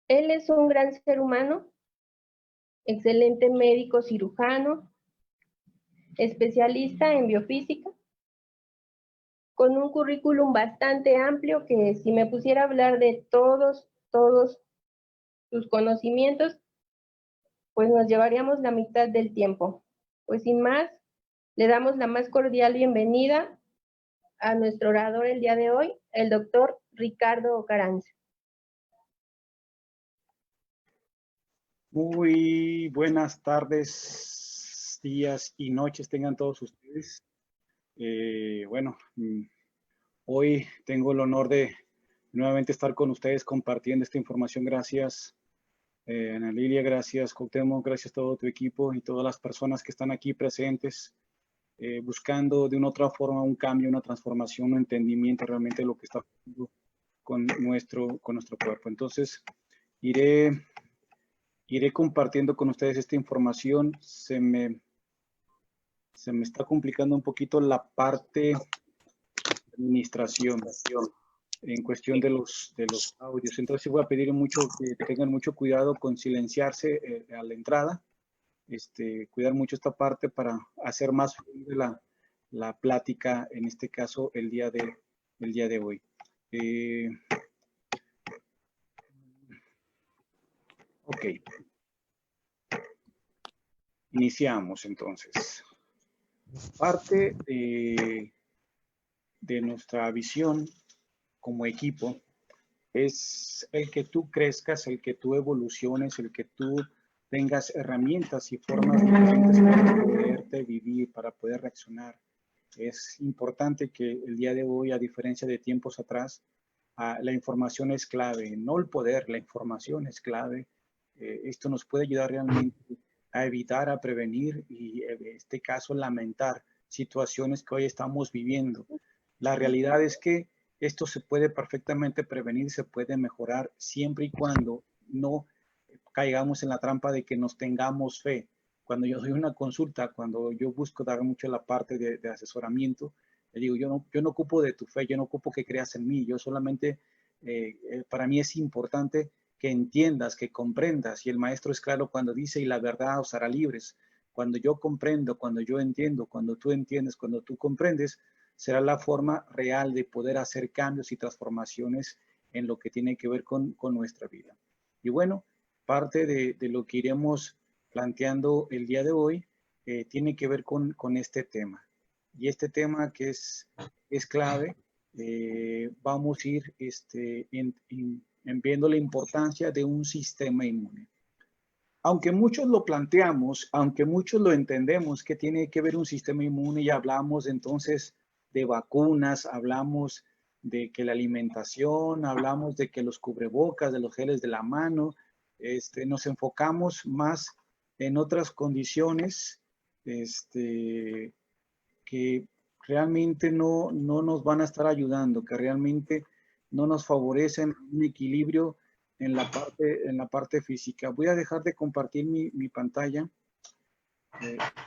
Él es un gran ser humano, excelente médico cirujano, especialista en biofísica, con un currículum bastante amplio que si me pusiera a hablar de todos sus conocimientos, pues nos llevaríamos la mitad del tiempo. Pues sin más, le damos la más cordial bienvenida a nuestro orador el día de hoy, el doctor Ricardo Caranza. Muy buenas tardes, días y noches tengan todos ustedes. Hoy tengo el honor de nuevamente estar con ustedes compartiendo esta información. Gracias, Ana Lilia, gracias, Cuauhtémoc, gracias a todo tu equipo y todas las personas que están aquí presentes, buscando de una otra forma un cambio, una transformación, un entendimiento realmente de lo que está pasando con nuestro cuerpo. Entonces, iré compartiendo con ustedes esta información. Se me está complicando un poquito la parte de administración en cuestión de los audios. Entonces voy a pedir mucho que tengan mucho cuidado con silenciarse a la entrada. Cuidar mucho esta parte para hacer más fluida la plática, en este caso el día de hoy. Ok. Iniciamos entonces. Parte de nuestra visión como equipo es el que tú crezcas, el que tú evoluciones, el que tú tengas herramientas y formas diferentes para poderte vivir, para poder reaccionar. Es importante que el día de hoy, a diferencia de tiempos atrás, la información es clave, no el poder, la información es clave. Esto nos puede ayudar realmente a evitar, a prevenir y en este caso lamentar situaciones que hoy estamos viviendo. La realidad es que esto se puede perfectamente prevenir, se puede mejorar siempre y cuando no caigamos en la trampa de que nos tengamos fe. Cuando yo doy una consulta, cuando yo busco dar mucho la parte de asesoramiento, le digo, yo no ocupo de tu fe, yo no ocupo que creas en mí, yo solamente, para mí es importante que entiendas, que comprendas, y el maestro es claro cuando dice, y la verdad os hará libres. Cuando yo comprendo, cuando yo entiendo, cuando tú entiendes, cuando tú comprendes, será la forma real de poder hacer cambios y transformaciones en lo que tiene que ver con nuestra vida. Y bueno, parte de lo que iremos planteando el día de hoy tiene que ver con este tema. Y este tema que es clave, vamos a ir viendo la importancia de un sistema inmune. Aunque muchos lo planteamos, aunque muchos lo entendemos que tiene que ver un sistema inmune y hablamos entonces de vacunas, hablamos de que la alimentación, hablamos de que los cubrebocas, de los geles de la mano, nos enfocamos más en otras condiciones que realmente no nos van a estar ayudando, que realmente no nos favorecen un equilibrio en la parte física. Voy a dejar de compartir mi pantalla.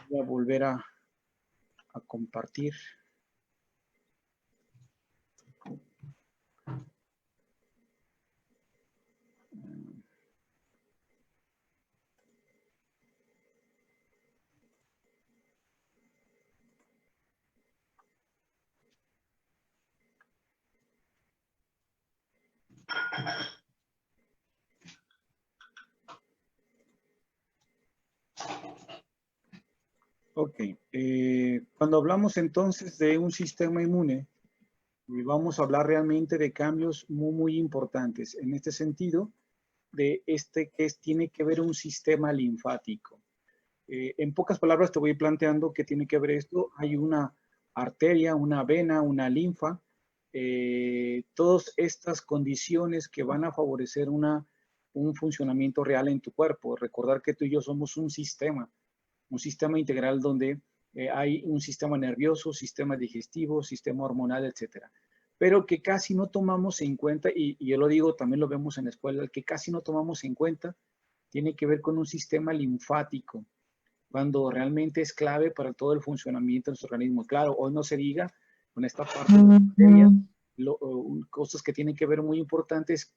Voy a volver a compartir. Ok, cuando hablamos entonces de un sistema inmune, vamos a hablar realmente de cambios muy importantes. En este sentido, de tiene que ver un sistema linfático. En pocas palabras te voy planteando que tiene que ver esto. Hay una arteria, una vena, una linfa, todas estas condiciones que van a favorecer un funcionamiento real en tu cuerpo. Recordar que tú y yo somos un sistema integral donde hay un sistema nervioso, sistema digestivo, sistema hormonal, etcétera. Pero que casi no tomamos en cuenta, y yo lo digo, también lo vemos en la escuela, el que casi no tomamos en cuenta tiene que ver con un sistema linfático, cuando realmente es clave para todo el funcionamiento de nuestro organismo. Claro, hoy no se diga con esta parte de la bacteria, cosas que tienen que ver muy importantes,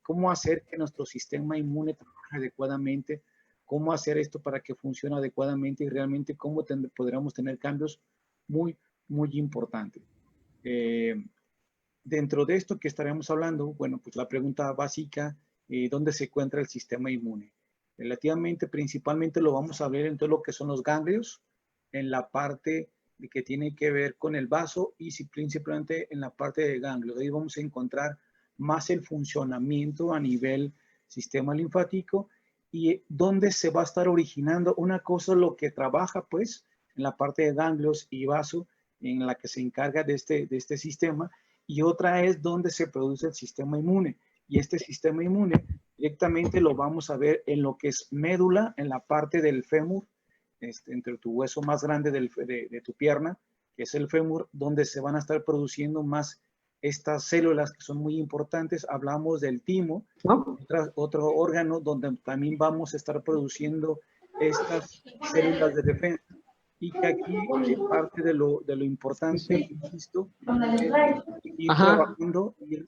cómo hacer que nuestro sistema inmune trabaje adecuadamente, cómo hacer esto para que funcione adecuadamente y realmente cómo podríamos tener cambios muy, muy importantes. Dentro de esto que estaremos hablando, bueno, pues la pregunta básica, ¿dónde se encuentra el sistema inmune? Relativamente, principalmente lo vamos a ver en todo lo que son los ganglios, en la parte que tiene que ver con el vaso y principalmente en la parte de ganglios. Ahí vamos a encontrar más el funcionamiento a nivel sistema linfático y dónde se va a estar originando. Una cosa lo que trabaja pues en la parte de ganglios y vaso, en la que se encarga de este sistema, y otra es donde se produce el sistema inmune. Y este sistema inmune directamente lo vamos a ver en lo que es médula, en la parte del fémur, entre tu hueso más grande de tu pierna, que es el fémur, donde se van a estar produciendo más estas células que son muy importantes. Hablamos del timo, ¿no? Otro órgano donde también vamos a estar produciendo estas células de defensa. Y que aquí parte de lo importante, insisto, es ir trabajando, ir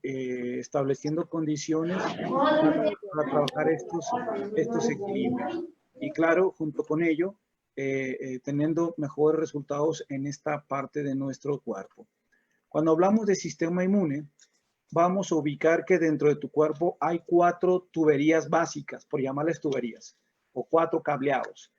estableciendo condiciones para trabajar estos equilibrios. Y claro, junto con ello, teniendo mejores resultados en esta parte de nuestro cuerpo. Cuando hablamos de sistema inmune, vamos a ubicar que dentro de tu cuerpo hay 4 tuberías básicas, por llamarles tuberías, o 4 cableados.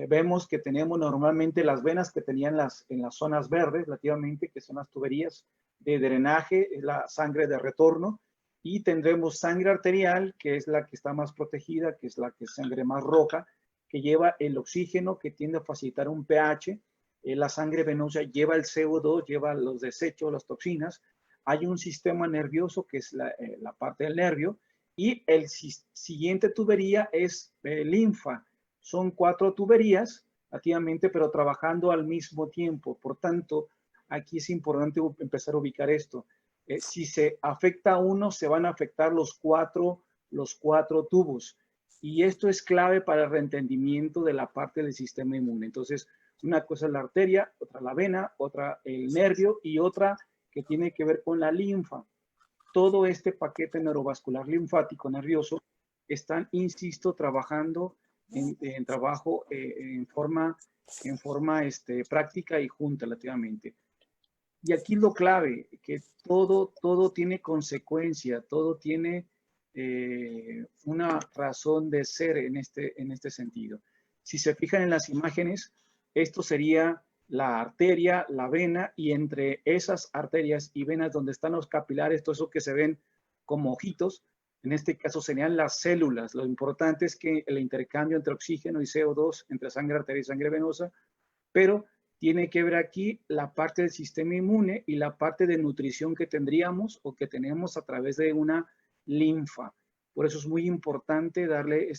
Vemos que tenemos normalmente las venas que tenían en las zonas verdes, relativamente, que son las tuberías de drenaje, la sangre de retorno, y tendremos sangre arterial, que es la que está más protegida, que es la que es sangre más roja, que lleva el oxígeno, que tiende a facilitar un pH. La sangre venosa lleva el CO2, lleva los desechos, las toxinas. Hay un sistema nervioso, que es la parte del nervio, y el siguiente tubería es linfa. Son 4 tuberías, activamente, pero trabajando al mismo tiempo. Por tanto, aquí es importante empezar a ubicar esto. Si se afecta a uno, se van a afectar los cuatro tubos. Y esto es clave para el reentendimiento de la parte del sistema inmune. Entonces, una cosa es la arteria, otra la vena, otra el nervio y otra que tiene que ver con la linfa. Todo este paquete neurovascular linfático nervioso están, insisto, trabajando en trabajo en forma práctica y junta relativamente. Y aquí lo clave, que todo tiene consecuencia, todo tiene una razón de ser en este sentido. Si se fijan en las imágenes, esto sería la arteria, la vena, y entre esas arterias y venas donde están los capilares, todo eso que se ven como ojitos, en este caso serían las células. Lo importante es que el intercambio entre oxígeno y CO2, entre sangre arterial y sangre venosa, pero tiene que ver aquí la parte del sistema inmune y la parte de nutrición que tendríamos o que tenemos a través de una linfa. Por eso es muy importante darle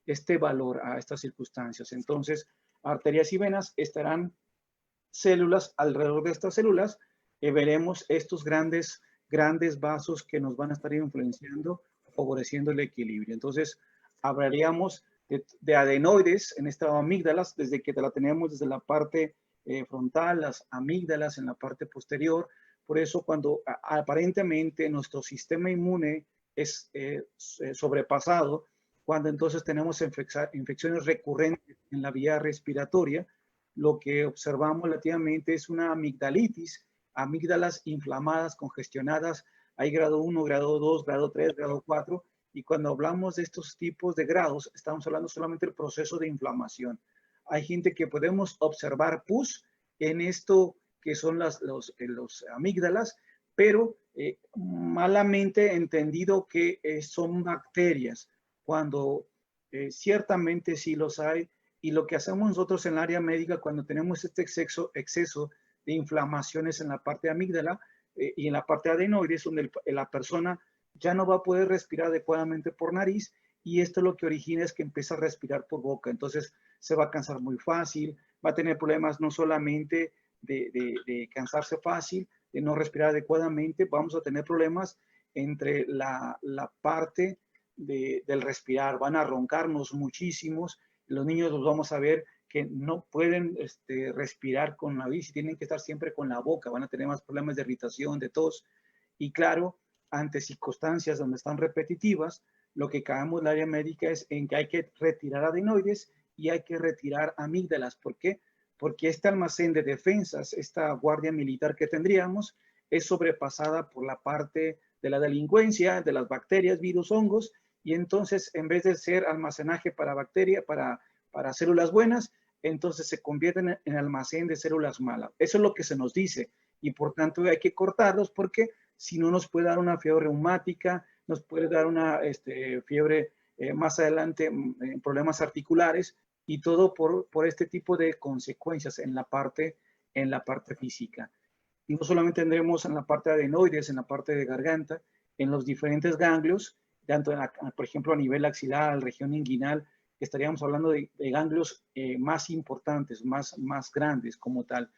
este valor a estas circunstancias. Entonces, arterias y venas estarán células, alrededor de estas células veremos estos grandes vasos que nos van a estar influenciando, favoreciendo el equilibrio. Entonces, hablaríamos de adenoides en estas amígdalas, desde que la tenemos desde la parte frontal, las amígdalas en la parte posterior. Por eso, cuando aparentemente nuestro sistema inmune es sobrepasado, cuando entonces tenemos infecciones recurrentes en la vía respiratoria, lo que observamos relativamente es una amigdalitis, amígdalas inflamadas, congestionadas. Hay grado 1, grado 2, grado 3, grado 4. Y cuando hablamos de estos tipos de grados, estamos hablando solamente del proceso de inflamación. Hay gente que podemos observar pus en esto que son los amígdalas, pero malamente entendido que son bacterias, cuando ciertamente sí los hay. Y lo que hacemos nosotros en el área médica cuando tenemos este exceso de inflamaciones en la parte amígdala y en la parte adenoides, donde la persona ya no va a poder respirar adecuadamente por nariz, y esto lo que origina es que empieza a respirar por boca. Entonces se va a cansar muy fácil, va a tener problemas no solamente de cansarse fácil, de no respirar adecuadamente, vamos a tener problemas entre la parte del respirar, van a roncarnos muchísimos. Los niños los vamos a ver que no pueden respirar con la nariz y tienen que estar siempre con la boca, van a tener más problemas de irritación, de tos. Y claro, ante circunstancias donde están repetitivas, lo que caemos en el área médica es en que hay que retirar adenoides y hay que retirar amígdalas. ¿Por qué? Porque este almacén de defensas, esta guardia militar que tendríamos, es sobrepasada por la parte de la delincuencia, de las bacterias, virus, hongos, y entonces en vez de ser almacenaje para bacterias, para células buenas, entonces se convierten en almacén de células malas. Eso es lo que se nos dice, y por tanto hay que cortarlos porque si no nos puede dar una fiebre reumática, nos puede dar una fiebre más adelante, problemas articulares, y todo por este tipo de consecuencias en la parte física. Y no solamente tendremos en la parte de adenoides, en la parte de garganta, en los diferentes ganglios, tanto por ejemplo a nivel axilar, región inguinal, estaríamos hablando de ganglios más importantes, más grandes como tal.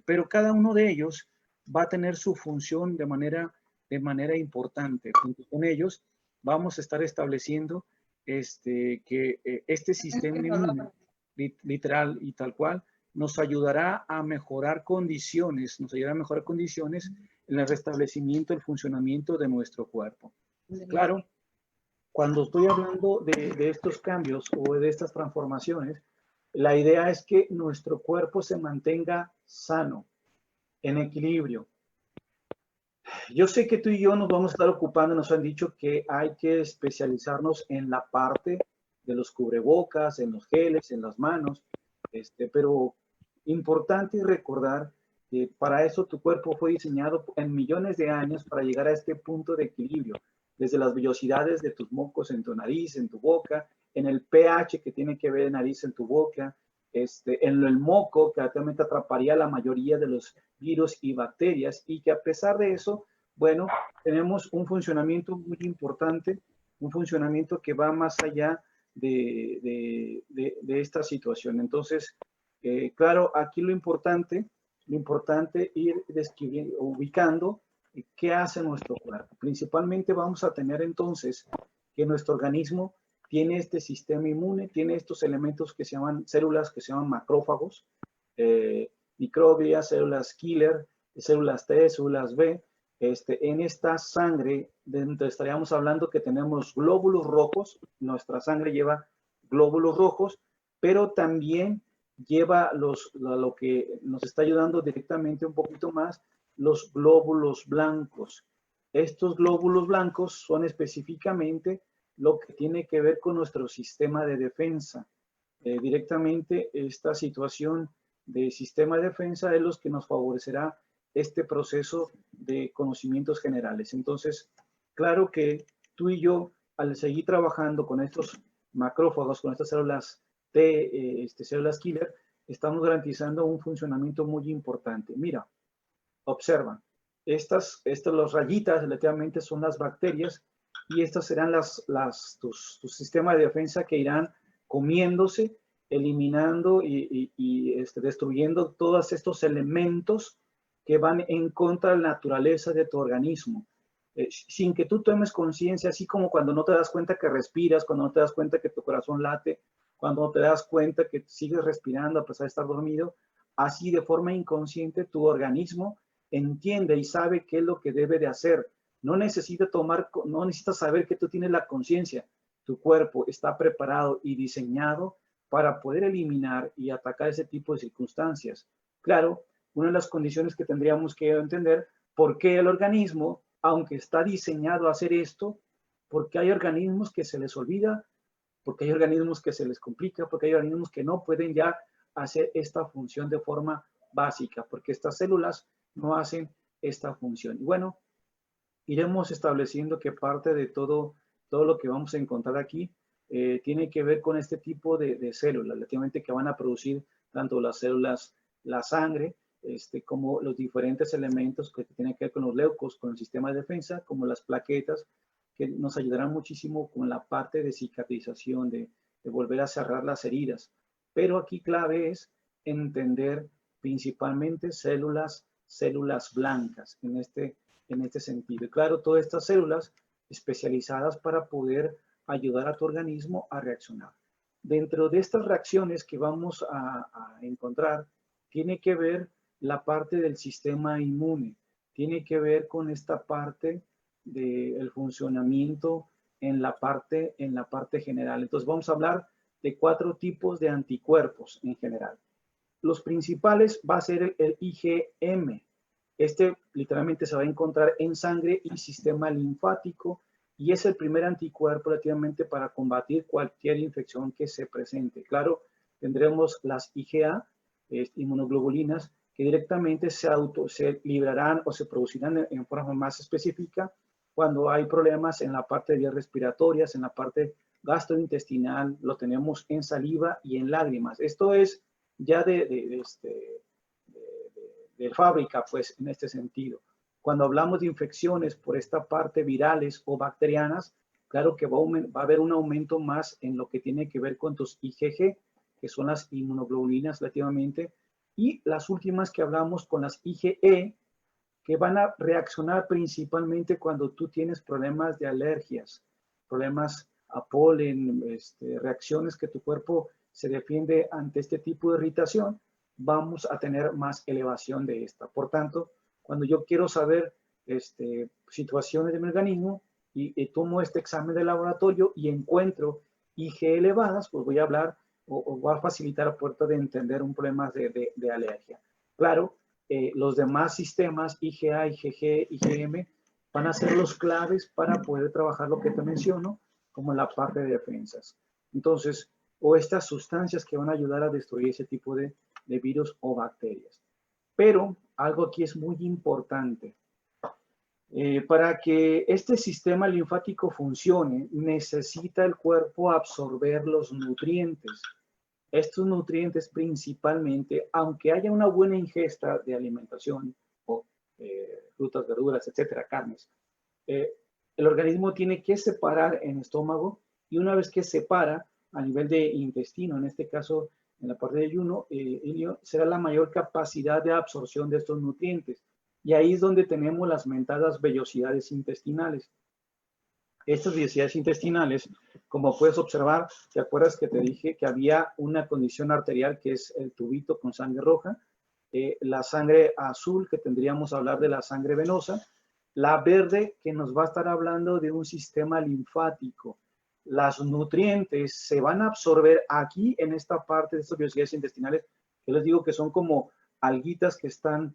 Pero cada uno de ellos va a tener su función de manera importante. Junto con ellos vamos a estar estableciendo que este sistema inmune, literal y tal cual, nos ayudará a mejorar condiciones, en el restablecimiento, el funcionamiento de nuestro cuerpo. Claro, cuando estoy hablando de estos cambios o de estas transformaciones, la idea es que nuestro cuerpo se mantenga sano, en equilibrio. Yo sé que tú y yo nos vamos a estar ocupando, nos han dicho que hay que especializarnos en la parte de los cubrebocas, en los geles, en las manos, pero importante recordar que para eso tu cuerpo fue diseñado en millones de años para llegar a este punto de equilibrio, desde las vellosidades de tus mocos en tu nariz, en tu boca, en el pH que tiene que ver en nariz en tu boca, en el moco que actualmente atraparía la mayoría de los virus y bacterias, y que a pesar de eso, bueno, tenemos un funcionamiento muy importante, un funcionamiento que va más allá de esta situación. Entonces, claro, aquí lo importante ir ubicando qué hace nuestro cuerpo. Principalmente vamos a tener entonces que nuestro organismo tiene este sistema inmune, tiene estos elementos que se llaman células, que se llaman macrófagos, microglias, células killer, células T, células B. En esta sangre, estaríamos hablando que tenemos glóbulos rojos, nuestra sangre lleva glóbulos rojos, pero también lleva lo que nos está ayudando directamente un poquito más, los glóbulos blancos. Estos glóbulos blancos son específicamente lo que tiene que ver con nuestro sistema de defensa. Directamente esta situación de sistema de defensa es lo que nos favorecerá este proceso de conocimientos generales. Entonces, claro que tú y yo, al seguir trabajando con estos macrófagos, con estas células T, células killer, estamos garantizando un funcionamiento muy importante. Mira, observa, estas las rayitas relativamente son las bacterias y estas serán tu sistema de defensa que irán comiéndose, eliminando y destruyendo todos estos elementos que van en contra de la naturaleza de tu organismo. Sin que tú tomes conciencia, así como cuando no te das cuenta que respiras, cuando no te das cuenta que tu corazón late, cuando no te das cuenta que sigues respirando a pesar de estar dormido, así de forma inconsciente tu organismo entiende y sabe qué es lo que debe de hacer. No necesita saber que tú tienes la conciencia. Tu cuerpo está preparado y diseñado para poder eliminar y atacar ese tipo de circunstancias. Claro, una de las condiciones que tendríamos que entender, por qué el organismo, aunque está diseñado a hacer esto, porque hay organismos que se les olvida, porque hay organismos que se les complica, porque hay organismos que no pueden ya hacer esta función de forma básica, porque estas células no hacen esta función. Y bueno, iremos estableciendo que parte de todo lo que vamos a encontrar aquí tiene que ver con este tipo de células, relativamente que van a producir tanto las células, la sangre, como los diferentes elementos que tienen que ver con los leucos, con el sistema de defensa, como las plaquetas, que nos ayudarán muchísimo con la parte de cicatrización, de volver a cerrar las heridas. Pero aquí clave es entender principalmente células blancas en este sentido. Y claro, todas estas células especializadas para poder ayudar a tu organismo a reaccionar. dentro de estas reacciones que vamos a encontrar, tiene que ver la parte del sistema inmune, tiene que ver con esta parte del funcionamiento en la parte general. Entonces vamos a hablar de 4 tipos de anticuerpos en general. Los principales va a ser el IgM. Este literalmente se va a encontrar en sangre y sistema linfático y es el primer anticuerpo relativamente para combatir cualquier infección que se presente. Claro, tendremos las IgA, inmunoglobulinas, que directamente se librarán o se producirán en forma más específica cuando hay problemas en la parte de vías respiratorias, en la parte gastrointestinal, lo tenemos en saliva y en lágrimas. Esto es ya de fábrica, pues, en este sentido. Cuando hablamos de infecciones por esta parte virales o bacterianas, claro que va a haber un aumento más en lo que tiene que ver con tus IgG, que son las inmunoglobulinas relativamente, y las últimas que hablamos con las IgE, que van a reaccionar principalmente cuando tú tienes problemas de alergias, problemas a polen, reacciones que tu cuerpo se defiende ante este tipo de irritación, vamos a tener más elevación de esta. Por tanto, cuando yo quiero saber situaciones de mi organismo y tomo este examen de laboratorio y encuentro IG elevadas, pues voy a hablar o va a facilitar la puerta de entender un problema de alergia. Claro, los demás sistemas, IgA, IgG, IgM, van a ser los claves para poder trabajar lo que te menciono, como la parte de defensas. Entonces, o estas sustancias que van a ayudar a destruir ese tipo de virus o bacterias. Pero algo aquí es muy importante. Para que este sistema linfático funcione, necesita el cuerpo absorber los nutrientes. Estos nutrientes principalmente, aunque haya una buena ingesta de alimentación, o frutas, verduras, etcétera, carnes, el organismo tiene que separar en estómago y una vez que separa a nivel de intestino, en este caso en la parte del ilio, será la mayor capacidad de absorción de estos nutrientes. Y ahí es donde tenemos las mentadas vellosidades intestinales. Estas vellosidades intestinales, como puedes observar, ¿te acuerdas que te dije que había una condición arterial que es el tubito con sangre roja? La sangre azul, que tendríamos a hablar de la sangre venosa, la verde, que nos va a estar hablando de un sistema linfático. Los nutrientes se van a absorber aquí en esta parte de estas vellosidades intestinales, que les digo que son como alguitas que están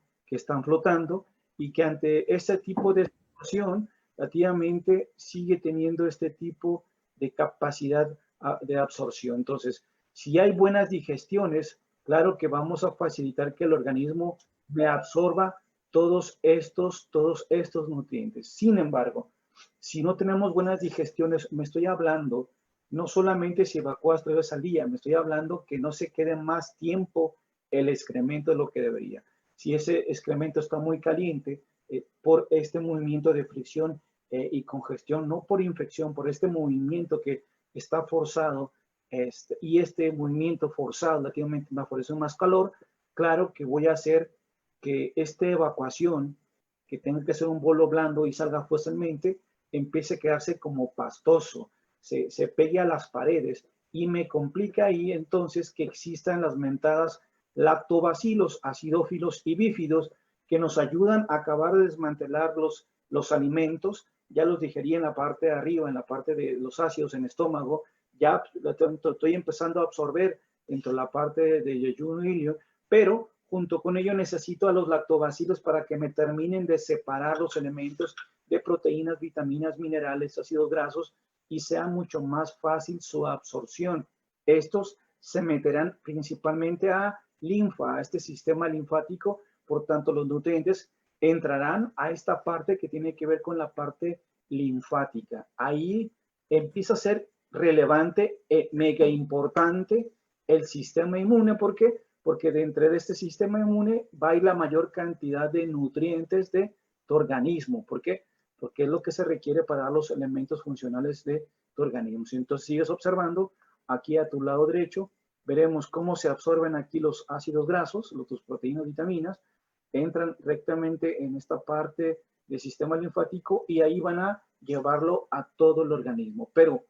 flotando y que ante este tipo de situación, relativamente sigue teniendo este tipo de capacidad de absorción. Entonces, si hay buenas digestiones, claro que vamos a facilitar que el organismo me absorba todos estos nutrientes. Sin embargo, si no tenemos buenas digestiones, me estoy hablando no solamente si evacúas 3 veces al día, me estoy hablando que no se quede más tiempo el excremento de lo que debería. Si ese excremento está muy caliente, por este movimiento de fricción y congestión, no por infección, por este movimiento que está forzado, y este movimiento forzado relativamente me ofrece más calor, claro que voy a hacer que esta evacuación, que tenga que ser un bolo blando y salga fácilmente, empiece a quedarse como pastoso, se pegue a las paredes y me complica ahí entonces que existan las mentadas lactobacilos, acidófilos y bífidos que nos ayudan a acabar de desmantelar los alimentos. Ya los digerí en la parte de arriba, en la parte de los ácidos en el estómago, ya estoy empezando a absorber dentro de la parte de yeyuno ilio, pero junto con ello necesito a los lactobacilos para que me terminen de separar los elementos de proteínas, vitaminas, minerales, ácidos grasos y sea mucho más fácil su absorción. Estos se meterán principalmente a linfa, a este sistema linfático, por tanto los nutrientes entrarán a esta parte que tiene que ver con la parte linfática. Ahí empieza a ser relevante, mega importante el sistema inmune. ¿Por qué? Porque dentro de este sistema inmune va a ir la mayor cantidad de nutrientes de tu organismo. ¿Por qué? Porque es lo que se requiere para dar los elementos funcionales de tu organismo. Si entonces sigues observando, aquí a tu lado derecho, veremos cómo se absorben aquí los ácidos grasos, tus proteínas, vitaminas, entran rectamente en esta parte del sistema linfático y ahí van a llevarlo a todo el organismo. Pero,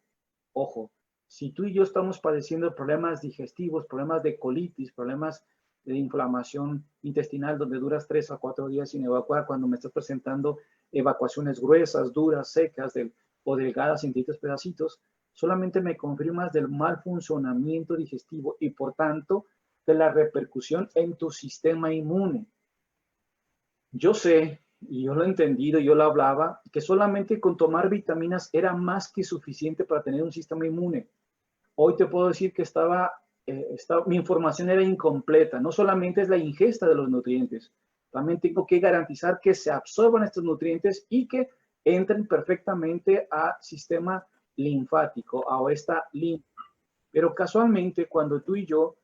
ojo, Si tú y yo estamos padeciendo problemas digestivos, problemas de colitis, problemas de inflamación intestinal, donde duras 3 a 4 días sin evacuar, cuando me estás presentando evacuaciones gruesas, duras, secas o delgadas en distintos pedacitos, solamente me confirmas del mal funcionamiento digestivo y por tanto de la repercusión en tu sistema inmune. Yo sé, y yo lo he entendido, yo lo hablaba, que solamente con tomar vitaminas era más que suficiente para tener un sistema inmune. Hoy te puedo decir que mi información era incompleta. No solamente es la ingesta de los nutrientes, también tengo que garantizar que se absorban estos nutrientes y que entren perfectamente al sistema linfático, a esta linfa. Pero casualmente, cuando tú y yo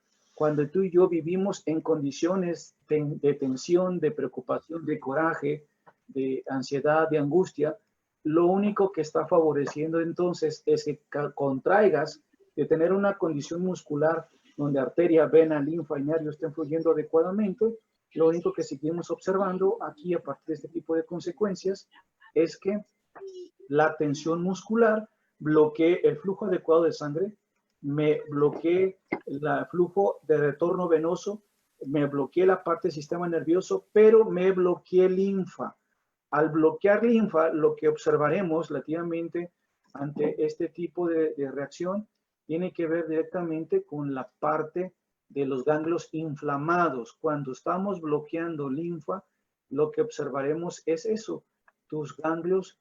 vivimos en condiciones de tensión, de preocupación, de coraje, de ansiedad, de angustia, lo único que está favoreciendo entonces es que contraigas, de tener una condición muscular donde arteria, vena, linfa y nervio estén fluyendo adecuadamente. Lo único que seguimos observando aquí a partir de este tipo de consecuencias es que la tensión muscular bloquee el flujo adecuado de sangre, me bloquee el flujo de retorno venoso, me bloqueé la parte del sistema nervioso, pero me bloqueé linfa. Al bloquear linfa, lo que observaremos relativamente ante este tipo de reacción tiene que ver directamente con la parte de los ganglios inflamados. Cuando estamos bloqueando linfa, lo que observaremos es eso, tus ganglios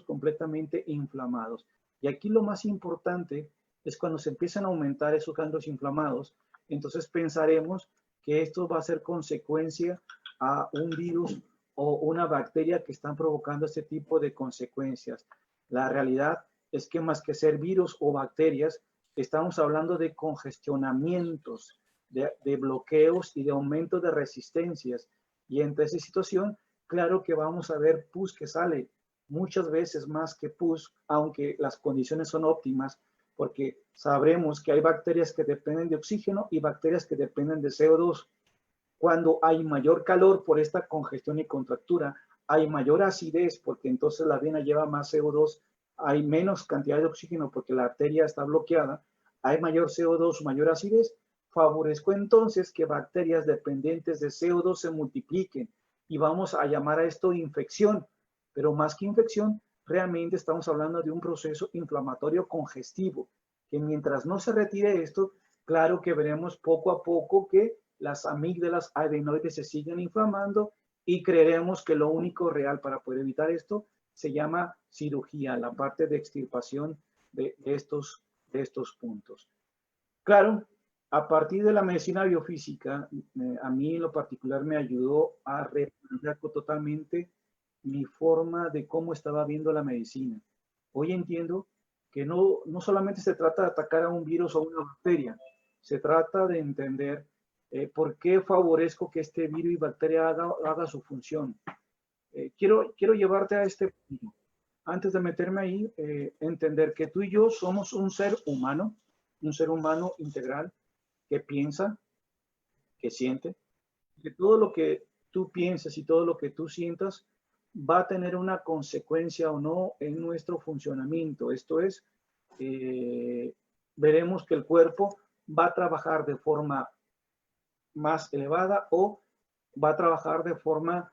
completamente inflamados. Y aquí lo más importante es cuando se empiezan a aumentar esos ganglios inflamados, entonces pensaremos que esto va a ser consecuencia a un virus o una bacteria que están provocando este tipo de consecuencias. La realidad es que más que ser virus o bacterias, estamos hablando de congestionamientos, de bloqueos y de aumento de resistencias. Y entre esa situación, claro que vamos a ver pus que sale muchas veces más que pus, aunque las condiciones son óptimas, porque sabremos que hay bacterias que dependen de oxígeno y bacterias que dependen de CO2. Cuando hay mayor calor por esta congestión y contractura, hay mayor acidez porque entonces la vena lleva más CO2, hay menos cantidad de oxígeno porque la arteria está bloqueada, hay mayor CO2, mayor acidez, favorezco entonces que bacterias dependientes de CO2 se multipliquen y vamos a llamar a esto infección, pero más que infección, realmente estamos hablando de un proceso inflamatorio congestivo, que mientras no se retire esto, claro que veremos poco a poco que las amígdalas adenoides se siguen inflamando y creeremos que lo único real para poder evitar esto se llama cirugía, la parte de extirpación de estos puntos. Claro, a partir de la medicina biofísica, a mí en lo particular me ayudó a replantear totalmente mi forma de cómo estaba viendo la medicina. Hoy entiendo que no solamente se trata de atacar a un virus o una bacteria, se trata de entender por qué favorezco que este virus y bacteria haga su función. Quiero llevarte a este punto. Antes de meterme ahí, entender que tú y yo somos un ser humano integral que piensa, que siente, que todo lo que tú pienses y todo lo que tú sientas va a tener una consecuencia o no en nuestro funcionamiento. Esto es, veremos que el cuerpo va a trabajar de forma más elevada o va a trabajar de forma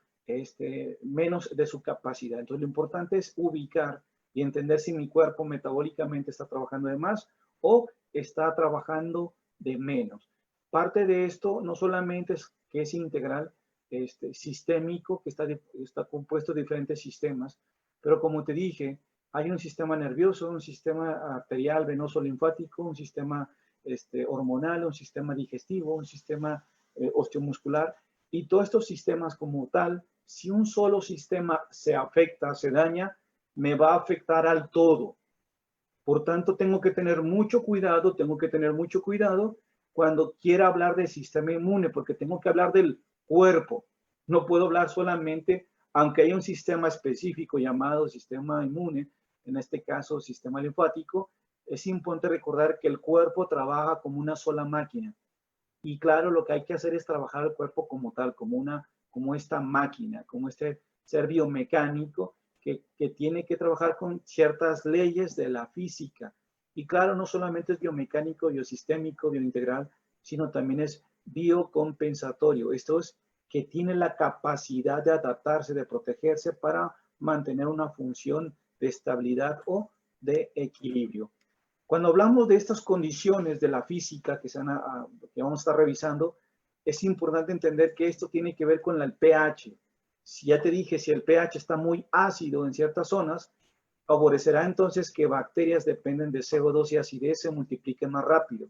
menos de su capacidad. Entonces lo importante es ubicar y entender si mi cuerpo metabólicamente está trabajando de más o está trabajando de menos. Parte de esto no solamente es que es integral, sistémico, que está compuesto de diferentes sistemas, pero como te dije, hay un sistema nervioso, un sistema arterial, venoso, linfático, un sistema hormonal, un sistema digestivo, un sistema osteomuscular, y todos estos sistemas como tal, si un solo sistema se afecta, se daña, me va a afectar al todo. Por tanto, tengo que tener mucho cuidado cuando quiera hablar del sistema inmune, porque tengo que hablar del cuerpo. No puedo hablar solamente, aunque hay un sistema específico llamado sistema inmune, en este caso sistema linfático, es importante recordar que el cuerpo trabaja como una sola máquina. Y claro, lo que hay que hacer es trabajar el cuerpo como tal, como esta máquina, como este ser biomecánico que tiene que trabajar con ciertas leyes de la física. Y claro, no solamente es biomecánico, biosistémico, biointegral, sino también es biocompensatorio. Esto es que tiene la capacidad de adaptarse, de protegerse para mantener una función de estabilidad o de equilibrio. Cuando hablamos de estas condiciones de la física que vamos a estar revisando, es importante entender que esto tiene que ver con el pH. Si ya te dije, si el pH está muy ácido en ciertas zonas, favorecerá entonces que bacterias dependen de CO2 y acidez se multipliquen más rápido.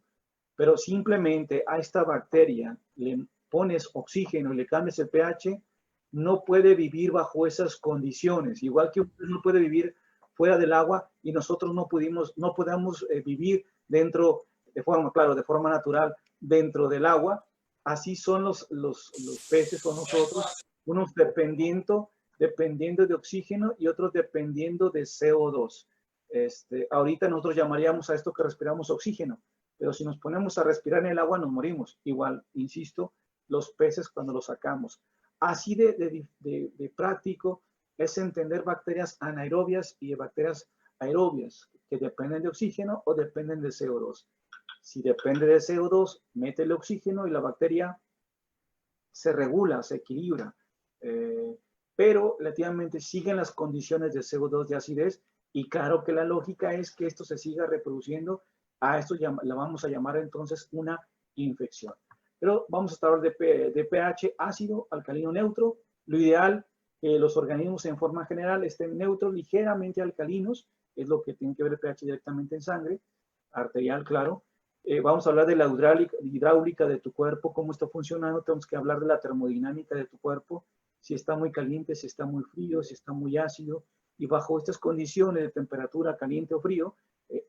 Pero simplemente a esta bacteria le pones oxígeno y le cambias el pH, no puede vivir bajo esas condiciones. Igual que no puede vivir fuera del agua y nosotros no podemos vivir dentro, de forma natural, dentro del agua. Así son los peces o nosotros, unos dependiendo de oxígeno y otros dependiendo de CO2. Ahorita nosotros llamaríamos a esto que respiramos oxígeno, pero si nos ponemos a respirar en el agua nos morimos. Igual, insisto, los peces cuando los sacamos. Así de práctico es entender bacterias anaerobias y bacterias aerobias que dependen de oxígeno o dependen de CO2. Si depende de CO2, mete el oxígeno y la bacteria se regula, se equilibra, pero relativamente siguen las condiciones de CO2 de acidez y claro que la lógica es que esto se siga reproduciendo. A esto la vamos a llamar entonces una infección. Pero vamos a estar de pH ácido, alcalino, neutro. Lo ideal que los organismos en forma general estén neutros, ligeramente alcalinos, es lo que tiene que ver el pH directamente en sangre, arterial, claro. Vamos a hablar de la hidráulica de tu cuerpo, cómo está funcionando. Tenemos que hablar de la termodinámica de tu cuerpo, si está muy caliente, si está muy frío, si está muy ácido. Y bajo estas condiciones de temperatura caliente o frío,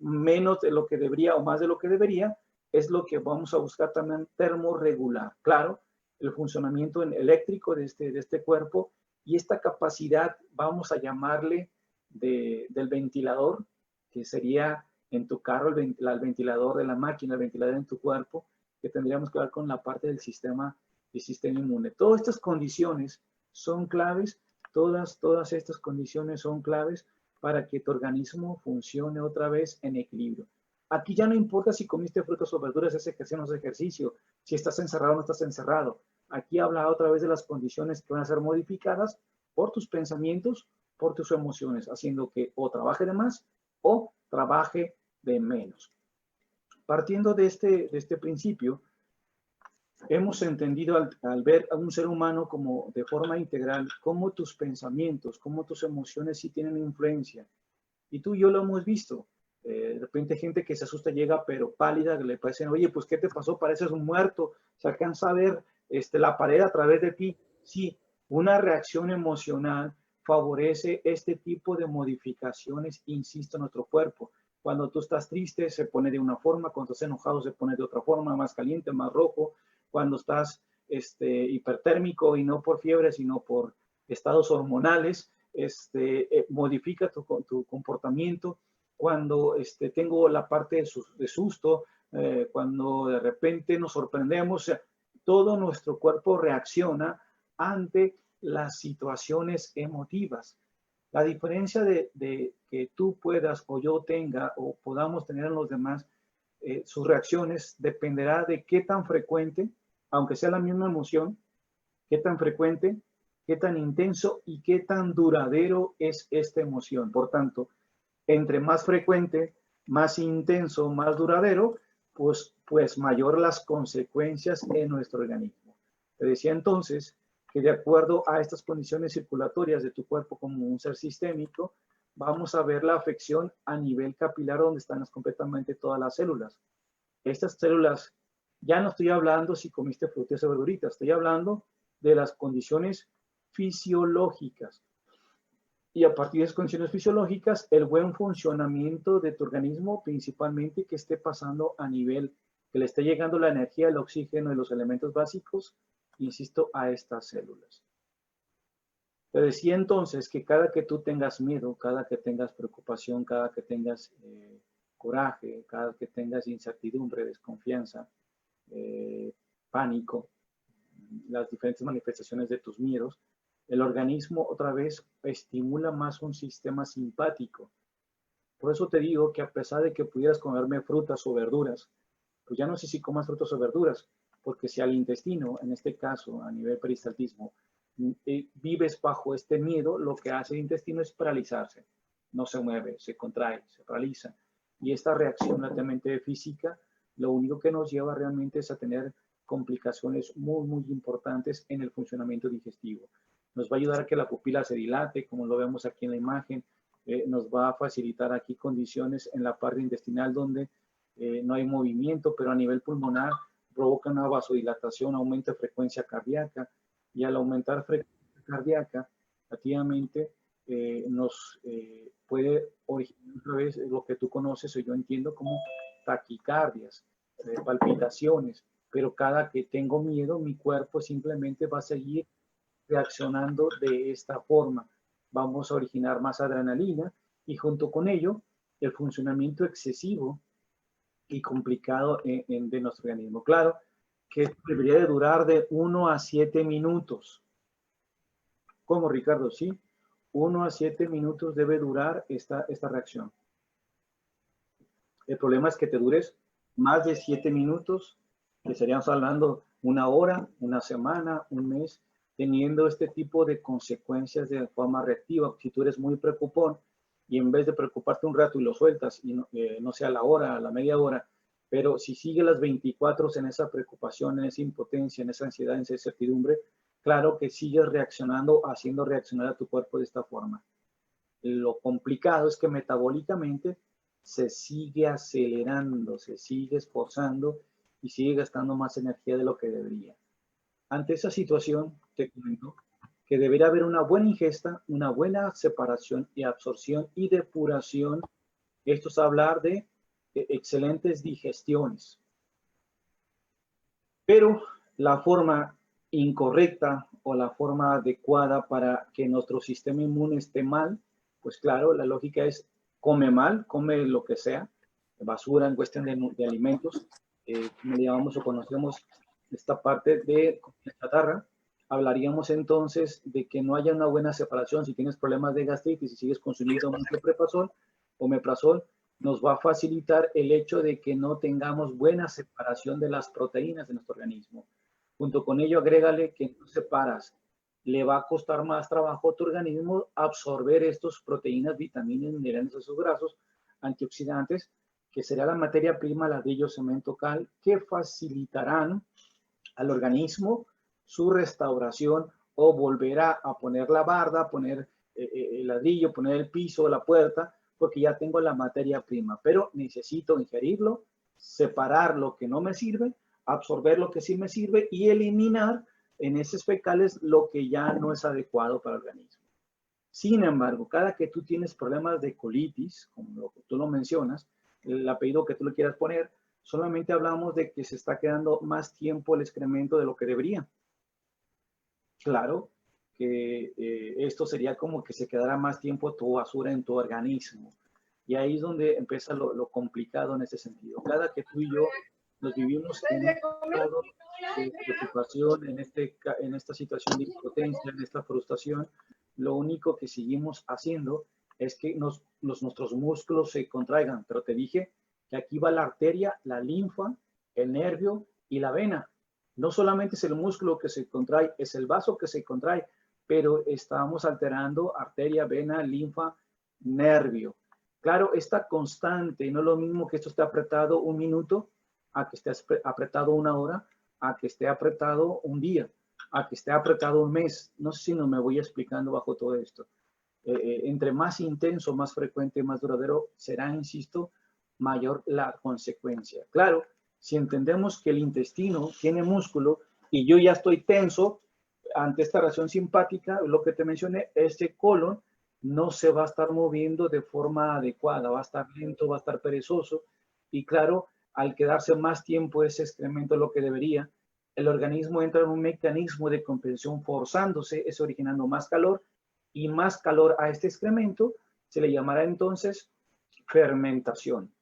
menos de lo que debería o más de lo que debería, es lo que vamos a buscar también termorregular. Claro, el funcionamiento eléctrico de este cuerpo y esta capacidad, vamos a llamarle del ventilador, que sería en tu carro el ventilador de la máquina, el ventilador en tu cuerpo, que tendríamos que ver con la parte del sistema inmune. Todas estas condiciones son claves, todas estas condiciones son claves para que tu organismo funcione otra vez en equilibrio. Aquí ya no importa si comiste frutas o verduras, hacemos ejercicio, si estás encerrado o no estás encerrado. Aquí habla otra vez de las condiciones que van a ser modificadas por tus pensamientos, por tus emociones, haciendo que o trabaje de más o trabaje de menos. Partiendo de este principio, hemos entendido al ver a un ser humano como de forma integral, cómo tus pensamientos, cómo tus emociones sí tienen influencia. Y tú y yo lo hemos visto. De repente gente que se asusta llega pero pálida, que le parecen, oye, pues ¿qué te pasó? Pareces un muerto. Se alcanza a ver la pared a través de ti. Sí, una reacción emocional favorece este tipo de modificaciones, insisto, en nuestro cuerpo. Cuando tú estás triste se pone de una forma, cuando estás enojado se pone de otra forma, más caliente, más rojo. Cuando estás hipertérmico y no por fiebre, sino por estados hormonales, modifica tu comportamiento. Cuando tengo la parte de susto, cuando de repente nos sorprendemos, o sea, todo nuestro cuerpo reacciona ante las situaciones emotivas. La diferencia de que tú puedas o yo tenga o podamos tener en los demás sus reacciones dependerá de qué tan frecuente, aunque sea la misma emoción, qué tan frecuente, qué tan intenso y qué tan duradero es esta emoción. Por tanto, entre más frecuente, más intenso, más duradero, pues mayor las consecuencias en nuestro organismo. Te decía entonces que de acuerdo a estas condiciones circulatorias de tu cuerpo como un ser sistémico, vamos a ver la afección a nivel capilar donde están completamente todas las células. Estas células, ya no estoy hablando si comiste frutas o verduritas, estoy hablando de las condiciones fisiológicas. Y a partir de esas condiciones fisiológicas, el buen funcionamiento de tu organismo, principalmente que esté pasando a nivel, que le esté llegando la energía, el oxígeno y los elementos básicos, insisto, a estas células. Te decía entonces que cada que tú tengas miedo, cada que tengas preocupación, cada que tengas coraje, cada que tengas incertidumbre, desconfianza, pánico, las diferentes manifestaciones de tus miedos, el organismo otra vez estimula más un sistema simpático. Por eso te digo que a pesar de que pudieras comerme frutas o verduras, pues ya no sé si comas frutas o verduras, porque si al intestino, en este caso a nivel peristaltismo, vives bajo este miedo, lo que hace el intestino es paralizarse. No se mueve, se contrae, se paraliza. Y esta reacción latamente física, lo único que nos lleva realmente es a tener complicaciones muy, muy importantes en el funcionamiento digestivo. Nos va a ayudar a que la pupila se dilate, como lo vemos aquí en la imagen. Nos va a facilitar aquí condiciones en la parte intestinal donde no hay movimiento, pero a nivel pulmonar provoca una vasodilatación, aumento de frecuencia cardíaca, y al aumentar frecuencia cardíaca, activamente nos puede originar otra vez lo que tú conoces o yo entiendo como taquicardias, palpitaciones, pero cada que tengo miedo, mi cuerpo simplemente va a seguir reaccionando de esta forma. Vamos a originar más adrenalina y junto con ello, el funcionamiento excesivo y complicado de nuestro organismo. Claro que debería de durar de 1 a 7 minutos. ¿Cómo, Ricardo? Sí, 1 a 7 minutos debe durar esta reacción. El problema es que te dures más de 7 minutos, que estaríamos hablando 1 hora, 1 semana, 1 mes, teniendo este tipo de consecuencias de forma reactiva. Si tú eres muy preocupón y en vez de preocuparte un rato y lo sueltas, y no sea a la hora, a la media hora, pero si sigue las 24 en esa preocupación, en esa impotencia, en esa ansiedad, en esa incertidumbre, claro que sigues reaccionando, haciendo reaccionar a tu cuerpo de esta forma. Lo complicado es que metabólicamente se sigue acelerando, se sigue esforzando y sigue gastando más energía de lo que debería. Ante esa situación, te comento que debería haber una buena ingesta, una buena separación y absorción y depuración. Esto es hablar de excelentes digestiones. Pero la forma incorrecta o la forma adecuada para que nuestro sistema inmune esté mal, pues claro, la lógica es come mal, come lo que sea, basura en cuestión de alimentos, como le llamamos o conocemos esta parte de chatarra. Hablaríamos entonces de que no haya una buena separación. Si tienes problemas de gastritis y sigues consumiendo mucho omeprazol, nos va a facilitar el hecho de que no tengamos buena separación de las proteínas de nuestro organismo. Junto con ello, agrégale que no separas. Le va a costar más trabajo a tu organismo absorber estas proteínas, vitaminas, minerales, esos grasos, antioxidantes, que será la materia prima, ladrillo, cemento, cal, que facilitarán al organismo su restauración o volver a poner la barda, poner el ladrillo, poner el piso, la puerta, porque ya tengo la materia prima, pero necesito ingerirlo, separar lo que no me sirve, absorber lo que sí me sirve y eliminar en heces fecales lo que ya no es adecuado para el organismo. Sin embargo, cada que tú tienes problemas de colitis, como tú lo mencionas, el apellido que tú le quieras poner, solamente hablamos de que se está quedando más tiempo el excremento de lo que debería. Claro que esto sería como que se quedara más tiempo tu basura en tu organismo. Y ahí es donde empieza lo complicado en ese sentido. Cada que tú y yo nos vivimos en un estado de preocupación, en esta situación de impotencia, en esta frustración, lo único que seguimos haciendo es que nuestros músculos se contraigan. Pero te dije que aquí va la arteria, la linfa, el nervio y la vena. No solamente es el músculo que se contrae, es el vaso que se contrae, pero estamos alterando arteria, vena, linfa, nervio. Claro, está constante, no es lo mismo que esto esté apretado 1 minuto, a que esté apretado 1 hora, a que esté apretado 1 día, a que esté apretado 1 mes. No sé si no me voy explicando bajo todo esto. Entre más intenso, más frecuente, más duradero será, insisto, mayor la consecuencia. Claro, si entendemos que el intestino tiene músculo y yo ya estoy tenso ante esta reacción simpática, lo que te mencioné, este colon no se va a estar moviendo de forma adecuada, va a estar lento, va a estar perezoso y claro, al quedarse más tiempo ese excremento de lo que debería, el organismo entra en un mecanismo de compensación forzándose, es originando más calor y más calor a este excremento se le llamará entonces fermentación,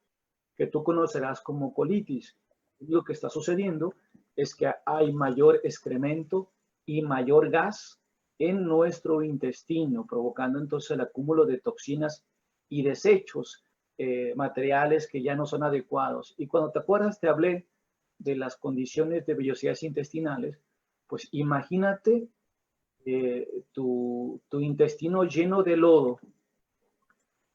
que tú conocerás como colitis. Lo que está sucediendo es que hay mayor excremento y mayor gas en nuestro intestino, provocando entonces el acúmulo de toxinas y desechos materiales que ya no son adecuados. Y cuando te acuerdas, te hablé de las condiciones de vellosidades intestinales, pues imagínate tu intestino lleno de lodo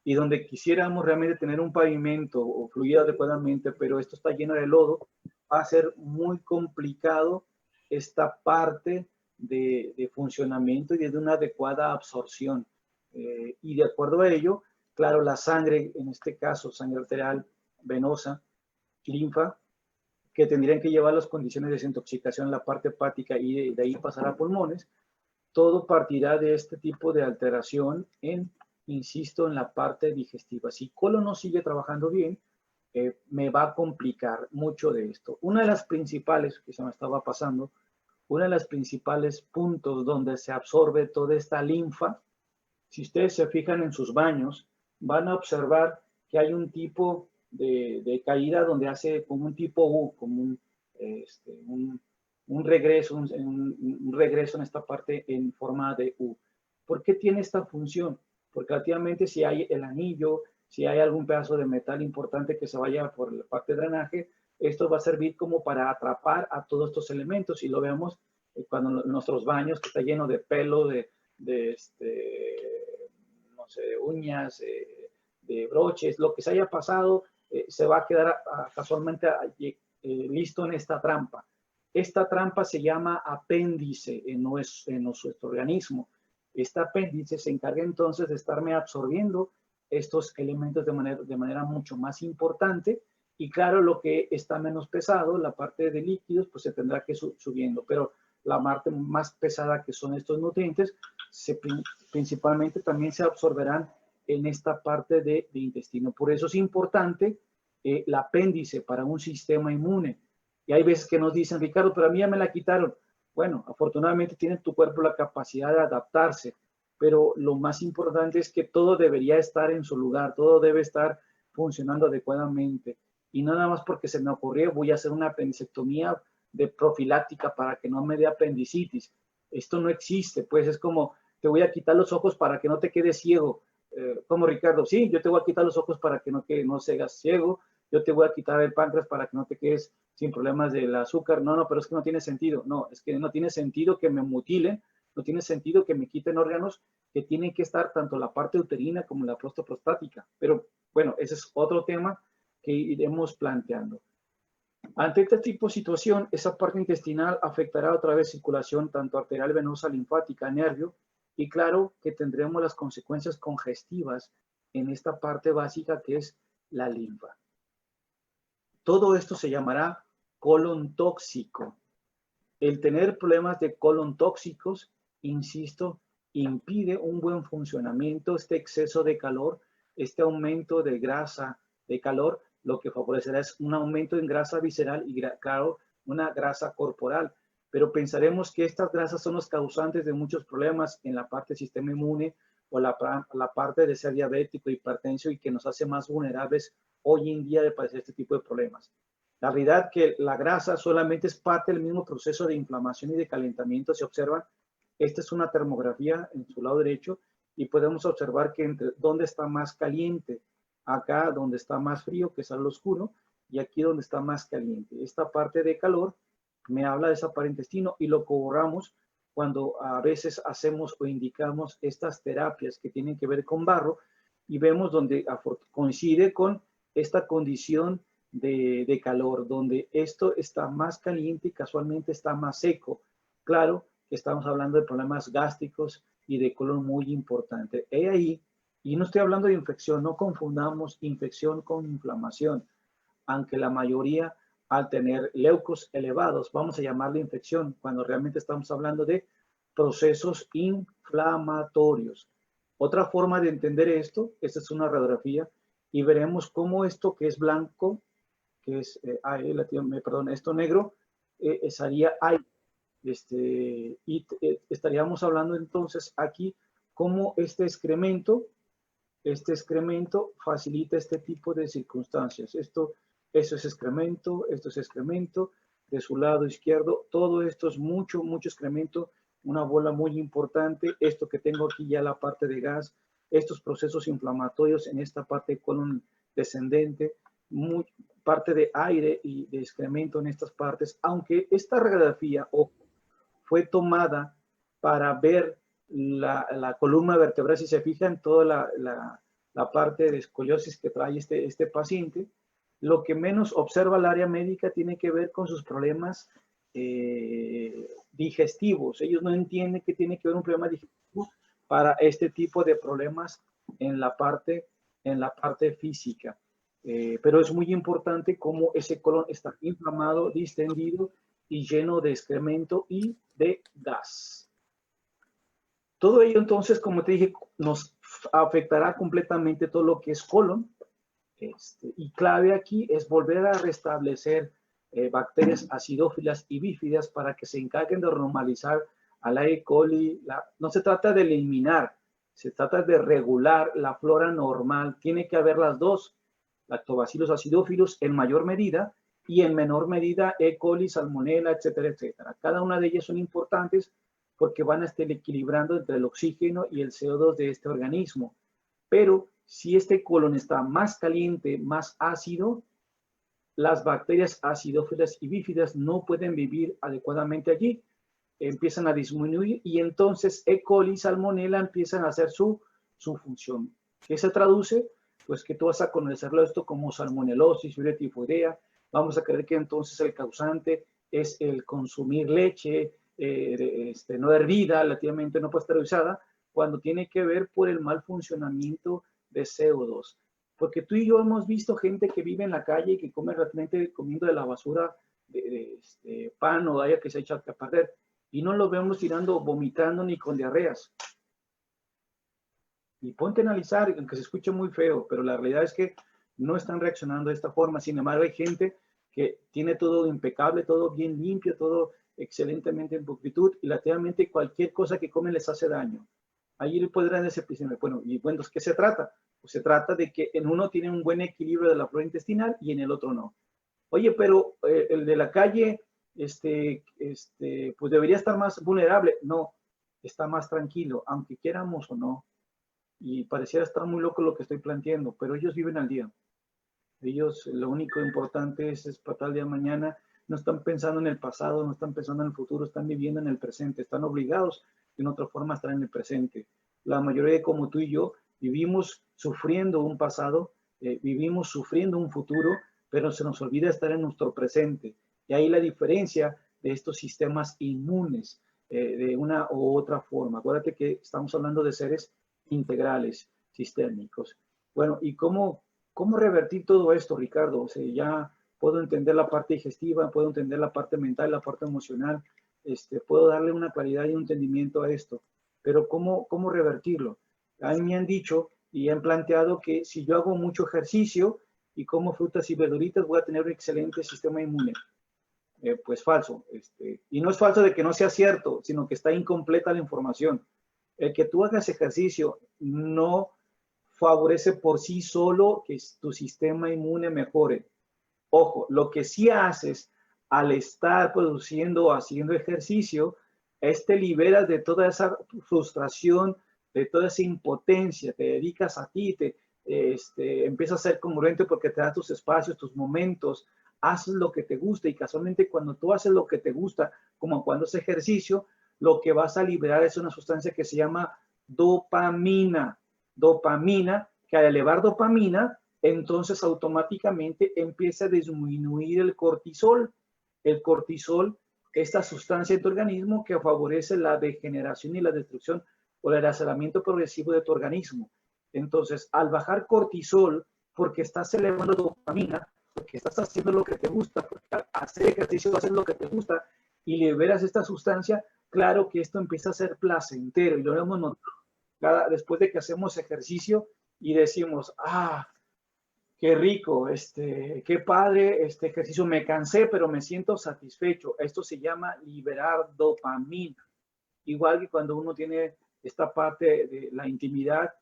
y donde quisiéramos realmente tener un pavimento o fluir adecuadamente, pero esto está lleno de lodo, va a ser muy complicado esta parte de funcionamiento y de una adecuada absorción. Y de acuerdo a ello, claro, la sangre, en este caso sangre arterial, venosa, linfa, que tendrían que llevar las condiciones de desintoxicación en la parte hepática y de ahí pasar a pulmones, todo partirá de este tipo de alteración insisto, en la parte digestiva. Si colon no sigue trabajando bien, me va a complicar mucho de esto. Una de las principales, que se me estaba pasando, una de las principales puntos donde se absorbe toda esta linfa, si ustedes se fijan en sus baños, van a observar que hay un tipo de caída donde hace como un tipo U, como un regreso, un regreso en esta parte en forma de U. ¿Por qué tiene esta función? Porque relativamente si hay el anillo, si hay algún pedazo de metal importante que se vaya por la parte de drenaje, esto va a servir como para atrapar a todos estos elementos y lo vemos cuando nuestros baños que está lleno de pelo, no sé, de uñas, de broches, lo que se haya pasado, se va a quedar casualmente listo en esta trampa. Esta trampa se llama apéndice en nuestro organismo. Este apéndice se encarga entonces de estarme absorbiendo estos elementos de manera mucho más importante y claro, lo que está menos pesado, la parte de líquidos, pues se tendrá que subiendo, pero la parte más pesada que son estos nutrientes, principalmente también se absorberán en esta parte de intestino. Por eso es importante el apéndice para un sistema inmune. Y hay veces que nos dicen, Ricardo, pero a mí ya me la quitaron. Bueno, afortunadamente tiene tu cuerpo la capacidad de adaptarse, pero lo más importante es que todo debería estar en su lugar, todo debe estar funcionando adecuadamente. Y nada más porque se me ocurrió, voy a hacer una apendicectomía de profiláctica para que no me dé apendicitis. Esto no existe, pues es como, te voy a quitar los ojos para que no te quedes ciego. Como Ricardo, sí, yo te voy a quitar los ojos para que no seas ciego, yo te voy a quitar el páncreas para que no te quedes sin problemas del azúcar. No, pero es que no tiene sentido. No, es que no tiene sentido que me mutilen, no tiene sentido que me quiten órganos que tienen que estar tanto la parte uterina como la prostática. Pero bueno, ese es otro tema que iremos planteando. Ante este tipo de situación, esa parte intestinal afectará otra vez circulación tanto arterial, venosa, linfática, nervio, y claro que tendremos las consecuencias congestivas en esta parte básica que es la linfa. Todo esto se llamará colon tóxico. El tener problemas de colon tóxicos, insisto, impide un buen funcionamiento, este exceso de calor, este aumento de grasa, de calor, lo que favorecerá es un aumento en grasa visceral y, claro, una grasa corporal. Pero pensaremos que estas grasas son los causantes de muchos problemas en la parte del sistema inmune o la parte de ser diabético, hipertenso y que nos hace más vulnerables hoy en día de padecer este tipo de problemas. La realidad que la grasa solamente es parte del mismo proceso de inflamación y de calentamiento. Se observa, esta es una termografía en su lado derecho y podemos observar que dónde está más caliente, acá donde está más frío, que es al oscuro, y aquí donde está más caliente. Esta parte de calor me habla de esa parte intestino y lo corroboramos cuando a veces hacemos o indicamos estas terapias que tienen que ver con barro y vemos donde coincide con esta condición de calor, donde esto está más caliente y casualmente está más seco. Claro que estamos hablando de problemas gástricos y de colon muy importante. He ahí, y no estoy hablando de infección, no confundamos infección con inflamación, aunque la mayoría al tener leucos elevados, vamos a llamarle infección, cuando realmente estamos hablando de procesos inflamatorios. Otra forma de entender esto, esta es una radiografía, y veremos cómo esto que es blanco, que es esto negro, sería I. Estaríamos hablando entonces aquí cómo este excremento facilita este tipo de circunstancias. Eso es excremento, esto es excremento, de su lado izquierdo, todo esto es mucho excremento, una bola muy importante, esto que tengo aquí ya la parte de gas, estos procesos inflamatorios en esta parte de colon descendente, parte de aire y de excremento en estas partes, aunque esta radiografía fue tomada para ver la columna vertebral, si se fijan, toda la parte de escoliosis que trae este paciente. Lo que menos observa el área médica tiene que ver con sus problemas digestivos. Ellos no entienden que tiene que ver un problema digestivo para este tipo de problemas en la parte física. Pero es muy importante cómo ese colon está inflamado, distendido y lleno de excremento y de gas. Todo ello entonces, como te dije, nos afectará completamente todo lo que es colon. Y clave aquí es volver a restablecer bacterias acidófilas y bífidas para que se encarguen de normalizar a la E. coli. No se trata de eliminar, se trata de regular la flora normal. Tiene que haber las dos, lactobacillus acidófilos en mayor medida y en menor medida E. coli, salmonella, etcétera, etcétera. Cada una de ellas son importantes porque van a estar equilibrando entre el oxígeno y el CO2 de este organismo. Pero si este colon está más caliente, más ácido, las bacterias acidófilas y bífidas no pueden vivir adecuadamente allí. Empiezan a disminuir y entonces E. coli, salmonella empiezan a hacer su función. ¿Qué se traduce? Pues que tú vas a conocerlo esto como salmonelosis, fiebre tifoidea. Vamos a creer que entonces el causante es el consumir leche no hervida, relativamente no pasteurizada, cuando tiene que ver por el mal funcionamiento de CO2. Porque tú y yo hemos visto gente que vive en la calle y que come realmente comiendo de la basura de pan o haya que se echa a perder. Y no lo vemos tirando, vomitando ni con diarreas. Y ponte a analizar, aunque se escuche muy feo, pero la realidad es que no están reaccionando de esta forma. Sin embargo, hay gente que tiene todo impecable, todo bien limpio, todo excelentemente en pulcritud y relativamente cualquier cosa que comen les hace daño. Ahí podrán decir, bueno, ¿de qué se trata? Pues se trata de que en uno tiene un buen equilibrio de la flora intestinal y en el otro no. Oye, pero el de la calle, pues debería estar más vulnerable. No, está más tranquilo, aunque quieramos o no. Y pareciera estar muy loco lo que estoy planteando, pero ellos viven al día. Ellos, lo único importante es para el día de mañana. No están pensando en el pasado, no están pensando en el futuro, están viviendo en el presente. Están obligados de una otra forma a estar en el presente. La mayoría de como tú y yo vivimos sufriendo un pasado, vivimos sufriendo un futuro, pero se nos olvida estar en nuestro presente. Y ahí la diferencia de estos sistemas inmunes de una u otra forma. Acuérdate que estamos hablando de seres integrales, sistémicos. Bueno, ¿y cómo revertir todo esto, Ricardo? O sea, ya puedo entender la parte digestiva, puedo entender la parte mental, la parte emocional, puedo darle una claridad y un entendimiento a esto, pero ¿cómo revertirlo? A mí me han dicho y han planteado que si yo hago mucho ejercicio y como frutas y verduritas voy a tener un excelente sistema inmune. Pues falso. Y no es falso de que no sea cierto, sino que está incompleta la información. El que tú hagas ejercicio no favorece por sí solo que tu sistema inmune mejore. Ojo, lo que sí haces al estar produciendo o haciendo ejercicio es te liberas de toda esa frustración, de toda esa impotencia, te dedicas a ti, empiezas a ser congruente porque te das tus espacios, tus momentos, haces lo que te gusta y casualmente cuando tú haces lo que te gusta, como cuando haces ejercicio, lo que vas a liberar es una sustancia que se llama dopamina. Dopamina, que al elevar dopamina, entonces automáticamente empieza a disminuir el cortisol. El cortisol, esta sustancia en tu organismo que favorece la degeneración y la destrucción o el aceleramiento progresivo de tu organismo. Entonces, al bajar cortisol, porque estás elevando dopamina, porque estás haciendo lo que te gusta, porque al hacer ejercicio haces lo que te gusta y liberas esta sustancia, claro que esto empieza a ser placentero y lo hemos notado después de que hacemos ejercicio y decimos, qué rico, qué padre este ejercicio, me cansé, pero me siento satisfecho. Esto se llama liberar dopamina. Igual que cuando uno tiene esta parte de la intimidad,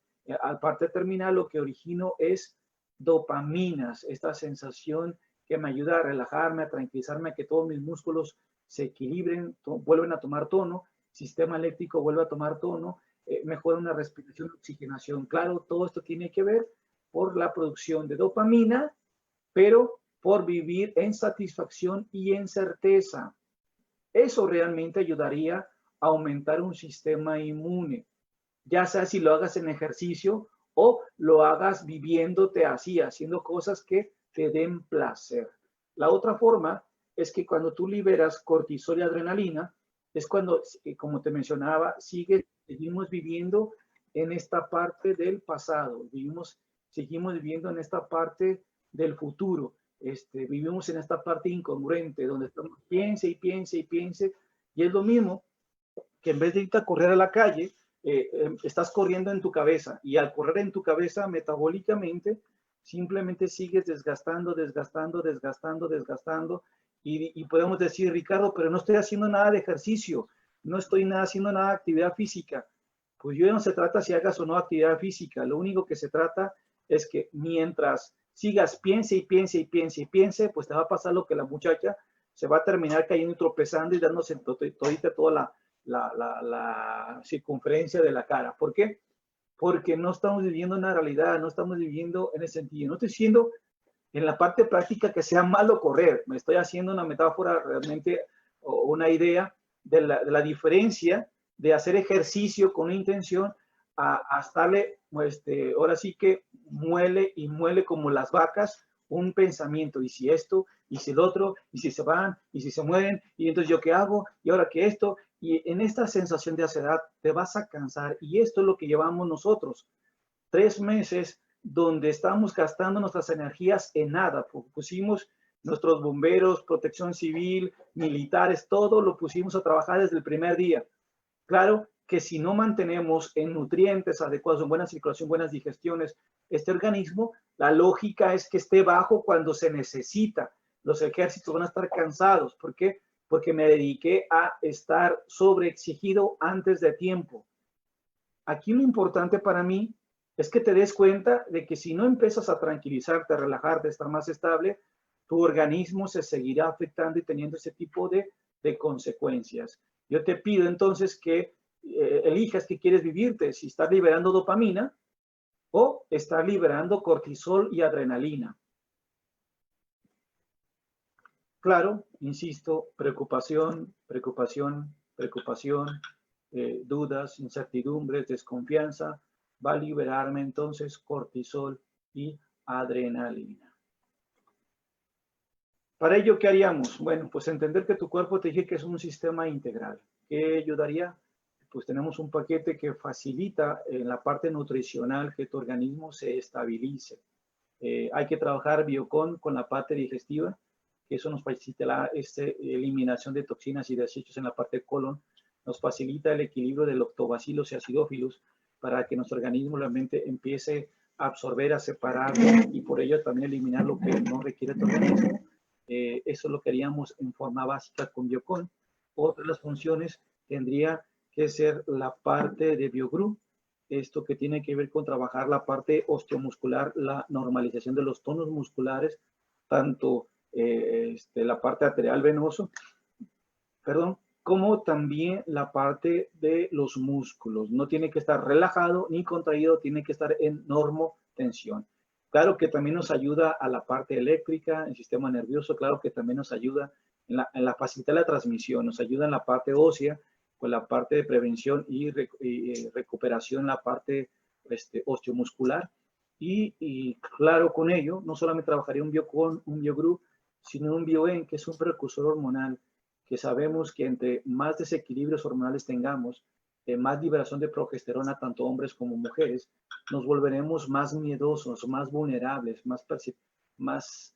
al parte terminal lo que origino es dopaminas, esta sensación que me ayuda a relajarme, a tranquilizarme, a que todos mis músculos se equilibren, vuelven a tomar tono, sistema eléctrico vuelve a tomar tono, mejora una respiración, oxigenación. Claro, todo esto tiene que ver por la producción de dopamina, pero por vivir en satisfacción y en certeza. Eso realmente ayudaría a aumentar un sistema inmune, ya sea si lo hagas en ejercicio o lo hagas viviéndote así, haciendo cosas que te den placer. La otra forma es que cuando tú liberas cortisol y adrenalina, es cuando, como te mencionaba, seguimos viviendo en esta parte del pasado, seguimos viviendo en esta parte del futuro, vivimos en esta parte incongruente, donde estamos piense y piense y piense, y es lo mismo que en vez de irte a correr a la calle, estás corriendo en tu cabeza, y al correr en tu cabeza metabólicamente simplemente sigues desgastando, desgastando, desgastando, desgastando, y podemos decir, Ricardo, pero no estoy haciendo nada de ejercicio, no estoy haciendo nada de actividad física. Pues yo no se trata si hagas o no actividad física, lo único que se trata es que mientras sigas piense y piense y piense y piense, pues te va a pasar lo que la muchacha se va a terminar cayendo y tropezando y dándose todita toda la circunferencia de la cara. ¿Por qué? Porque no estamos viviendo una realidad, no estamos viviendo en ese sentido. No estoy diciendo en la parte práctica que sea malo correr, me estoy haciendo una metáfora realmente o una idea de la diferencia de hacer ejercicio con una intención a estarle, ahora sí que muele y muele como las vacas un pensamiento, y si esto, y si el otro, y si se van, y si se mueren, y entonces yo qué hago, y ahora qué esto, y en esta sensación de ansiedad te vas a cansar, y esto es lo que llevamos nosotros, 3 meses donde estamos gastando nuestras energías en nada, pusimos nuestros bomberos, protección civil, militares, todo lo pusimos a trabajar desde el primer día. Claro que si no mantenemos en nutrientes adecuados, en buena circulación, buenas digestiones, este organismo, la lógica es que esté bajo cuando se necesita. Los ejércitos van a estar cansados. ¿Por qué? Porque me dediqué a estar sobreexigido antes de tiempo. Aquí lo importante para mí es que te des cuenta de que si no empiezas a tranquilizarte, a relajarte, a estar más estable, tu organismo se seguirá afectando y teniendo ese tipo de consecuencias. Yo te pido entonces que elijas qué quieres vivirte, si estás liberando dopamina o estás liberando cortisol y adrenalina. Claro, insisto, preocupación, preocupación, preocupación, dudas, incertidumbres, desconfianza, va a liberarme entonces cortisol y adrenalina. Para ello, ¿qué haríamos? Bueno, pues entender que tu cuerpo, te dije que es un sistema integral. ¿Qué ayudaría? Pues tenemos un paquete que facilita en la parte nutricional que tu organismo se estabilice. Hay que trabajar biocon con la parte digestiva, que eso nos facilita la eliminación de toxinas y desechos en la parte colon, nos facilita el equilibrio de lactobacilos y acidófilos para que nuestro organismo realmente empiece a absorber, a separar y por ello también eliminar lo que no requiere tu organismo. Eso lo queríamos en forma básica con biocon. Otra de las funciones tendría que ser la parte de biogroup, esto que tiene que ver con trabajar la parte osteomuscular, la normalización de los tonos musculares, tanto la parte arterial venoso, como también la parte de los músculos. No tiene que estar relajado ni contraído, tiene que estar en normotensión. Claro que también nos ayuda a la parte eléctrica, el sistema nervioso, claro que también nos ayuda en la facilitar la transmisión, nos ayuda en la parte ósea, con la parte de prevención y recuperación, la parte osteomuscular. Y claro, con ello, no solamente trabajaría un biogroup, sino un bioen, que es un precursor hormonal, que sabemos que entre más desequilibrios hormonales tengamos, más liberación de progesterona, tanto hombres como mujeres, nos volveremos más miedosos, más vulnerables, más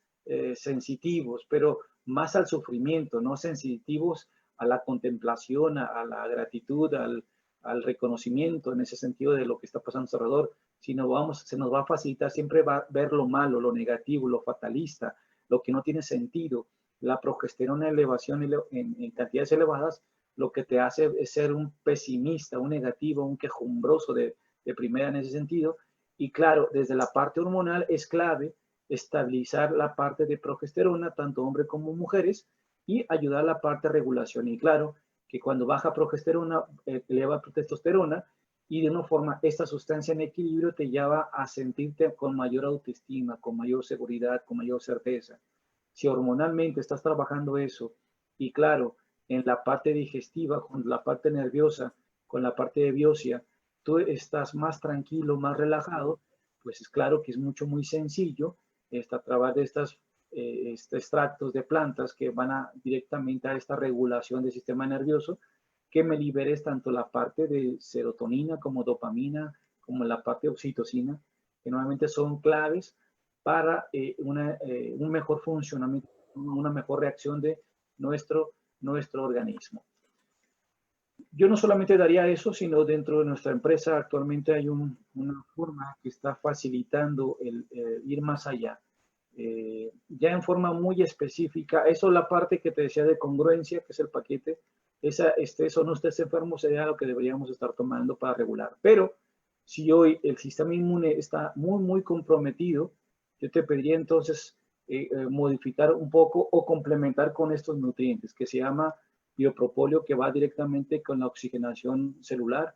sensitivos, pero más al sufrimiento, no sensitivos a la contemplación, a la gratitud, al reconocimiento en ese sentido de lo que está pasando alrededor, sino se nos va a facilitar siempre ver lo malo, lo negativo, lo fatalista, lo que no tiene sentido. La progesterona elevación en cantidades elevadas, lo que te hace es ser un pesimista, un negativo, un quejumbroso de primera en ese sentido. Y claro, desde la parte hormonal es clave estabilizar la parte de progesterona, tanto hombres como mujeres, y ayudar a la parte de regulación. Y claro, que cuando baja progesterona, eleva testosterona, y de una forma esta sustancia en equilibrio te lleva a sentirte con mayor autoestima, con mayor seguridad, con mayor certeza. Si hormonalmente estás trabajando eso y claro, en la parte digestiva, con la parte nerviosa, con la parte de biosia, tú estás más tranquilo, más relajado, pues es claro que es muy sencillo a través de estos extractos de plantas que van directamente a esta regulación del sistema nervioso, que me liberes tanto la parte de serotonina como dopamina, como la parte de oxitocina, que normalmente son claves para un mejor funcionamiento, una mejor reacción de nuestro organismo. Yo no solamente daría eso, sino dentro de nuestra empresa actualmente hay una forma que está facilitando el ir más allá. Ya en forma muy específica, eso es la parte que te decía de congruencia, que es el paquete, estés o no estés enfermo sería lo que deberíamos estar tomando para regular. Pero si hoy el sistema inmune está muy comprometido, yo te pediría entonces modificar un poco o complementar con estos nutrientes que se llama biopropóleo, que va directamente con la oxigenación celular,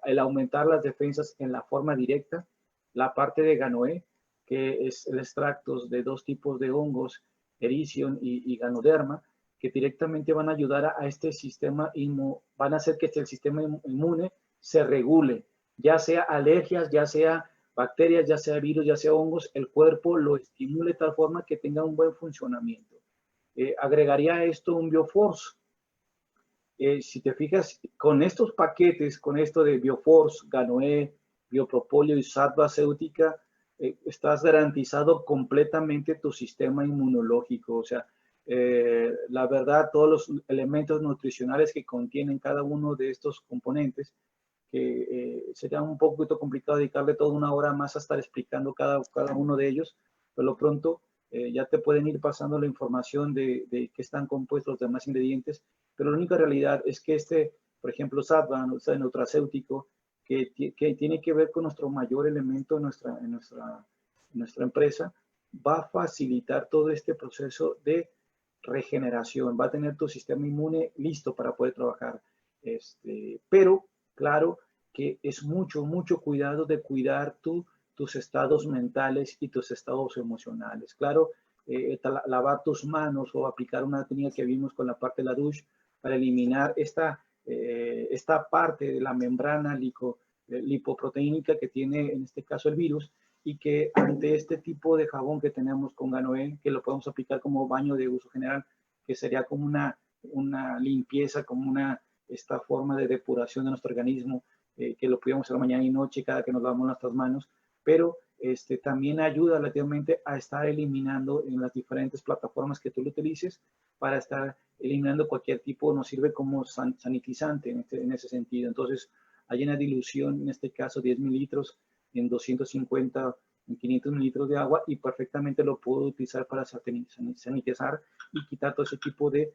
el aumentar las defensas en la forma directa, la parte de Ganoé, que es el extractos de dos tipos de hongos, Ericium y Ganoderma, que directamente van a ayudar a este sistema inmune, van a hacer que el sistema inmune se regule, ya sea alergias, ya sea bacterias, ya sea virus, ya sea hongos, el cuerpo lo estimule de tal forma que tenga un buen funcionamiento. Agregaría a esto un Bioforce. Si te fijas, con estos paquetes, con esto de Bioforce, Ganoé, Biopropóleo y Sattva Ceutica, estás garantizado completamente tu sistema inmunológico. O sea, la verdad, todos los elementos nutricionales que contienen cada uno de estos componentes, que sería un poquito complicado dedicarle toda una hora más a estar explicando cada uno de ellos, pero lo pronto ya te pueden ir pasando la información de qué están compuestos los demás ingredientes, pero la única realidad es que por ejemplo, Sattva, nutracéutico, que tiene que ver con nuestro mayor elemento en nuestra empresa, va a facilitar todo este proceso de regeneración, va a tener tu sistema inmune listo para poder trabajar. Pero, claro, que es mucho cuidado de cuidar tus estados mentales y tus estados emocionales. Claro, lavar tus manos o aplicar una técnica que vimos con la parte de la douche para eliminar esta parte de la membrana lipoproteínica que tiene en este caso el virus, y que ante este tipo de jabón que tenemos con Ganoé, que lo podemos aplicar como baño de uso general, que sería como una limpieza, como esta forma de depuración de nuestro organismo, que lo podemos hacer mañana y noche cada que nos lavamos nuestras manos, pero también ayuda relativamente a estar eliminando en las diferentes plataformas que tú lo utilices, para estar eliminando cualquier tipo, nos sirve como sanitizante en ese sentido. Entonces, hay una dilución, en este caso 10 mililitros, en 250, en 500 mililitros de agua, y perfectamente lo puedo utilizar para sanitizar y quitar todo ese tipo de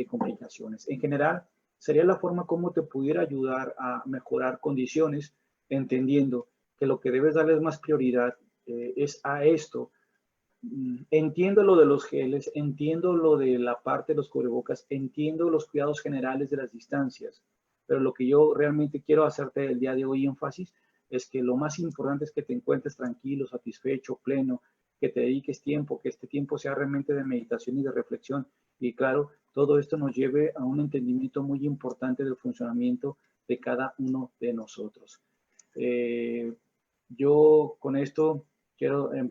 complicaciones. En general, sería la forma como te pudiera ayudar a mejorar condiciones, entendiendo que lo que debes darles más prioridad es a esto. Entiendo lo de los geles, entiendo lo de la parte de los cubrebocas, entiendo los cuidados generales de las distancias, pero lo que yo realmente quiero hacerte el día de hoy énfasis es que lo más importante es que te encuentres tranquilo, satisfecho, pleno, que te dediques tiempo, que este tiempo sea realmente de meditación y de reflexión. Y claro, todo esto nos lleve a un entendimiento muy importante del funcionamiento de cada uno de nosotros. Yo con esto quiero empezar